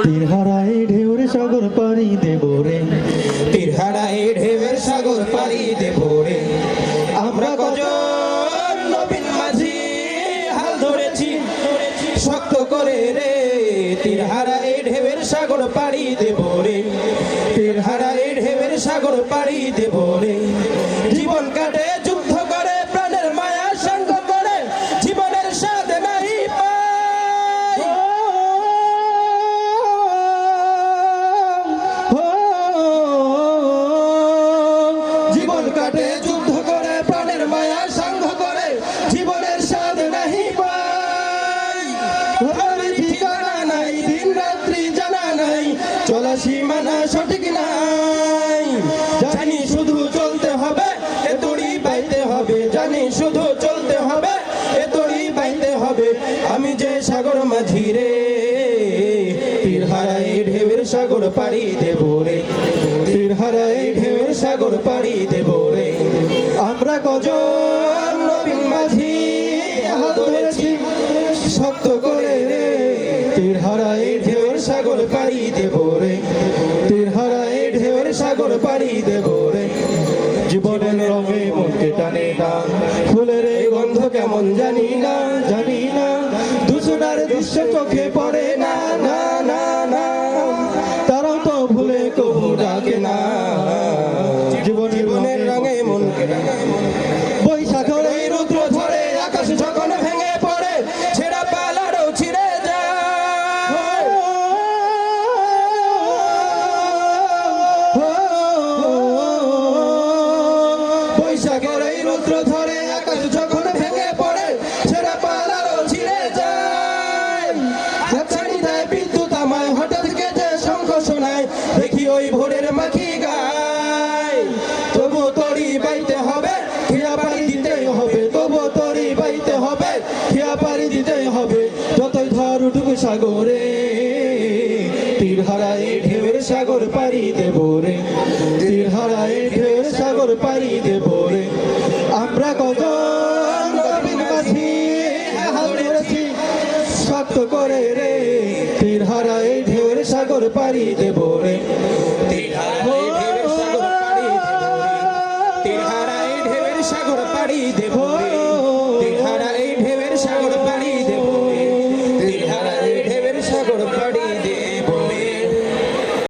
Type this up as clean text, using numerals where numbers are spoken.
তীর হারায় ঢেউর সাগর পাড়ি দেব রে, তীর হারায় ঢেউয়ের সাগর পাড়ি দেব রে। আমরা কজন নবীন মাঝি হাল ধরেছি শক্ত করে রে, তীর হারায় ঢেউয়ের সাগর পাড়ি দেব রে, তীর হারায় ঢেউয়ের সাগর পাড়ি দেব রে। জীবন কাটে যুদ্ধ করে প্রাণের মায়া সঙ্গ করে, জীবনের স্বাদ নাই পাই। জীবন কাটে যুদ্ধ করে প্রাণের মায়া সঙ্গ করে, জীবনের স্বাদ নাহি পাই। আমি ঠিকানা নাই, দিন রাত্রি জানা নাই, চলা সীমানা সঠিক নাই। জানি শুধু চলতে হবে, এ দড়ি বাইতে হবে, জানি শুধু চলতে হবে, এ দড়ি বাইতে হবে। আমি যে সাগর মাঝি রে, তীর হারায় ঢেউয়ের সাগর পাড়ি দেব রে, তীর হারায় ঢেউয়ের সাগর পাড়ি দেব রে। আমরা কজন নবীন মাঝি হাল ধরেছি শক্ত করে রে, তীর হারায় ঢেউয়ের সাগর পাড়ি দেব রে, তীর হারায় ঢেউয়ের সাগর পাড়ি দেব রে। জীবনের রঙে মনকে টানে না, ফুলের এই গন্ধ কেমন জানি না, জানি না। দুজনার দৃশ্য চোখে পড়ে না, না না না, তারাও তো ভুলে কবু ডাকে না। জীবনের রঙে মনকে বৈশাখের এই রুদ্র ধরে, আকাশ যখন ভেঙে পড়ে, ছেঁড়া পালারও ছিঁড়ে যায়। বৈশাখের এই রুদ্র ধরে, আকাশ যখন ভেঙে পড়ে, ছেঁড়া পালারও ছিঁড়ে যায়। হাতছানি দেয় বিদ্যুৎ আমায়, হঠাৎ কেটে শঙ্খ শোনায়, দেখি ওই ভোরের মাখি গায়। তবু তরি বাইতে হবে, খিয়া পাড়ি দিতেই হবে, তবু তরি বাইতে হবে, খিয়া পাড়ি দিতেই হবে। যতই ধর উঠুক সাগরে, তীর হারায় ঢেউয়ের সাগর পাড়ি দেব রে, তীর হারায় ঢেউয়ের সাগর পাড়ি দেব রে। আমরা কজন নবীন মাঝি হাল ধরেছি শক্ত করে রে, তীর হারায় ঢেউয়ের সাগর পাড়ি দেব রে,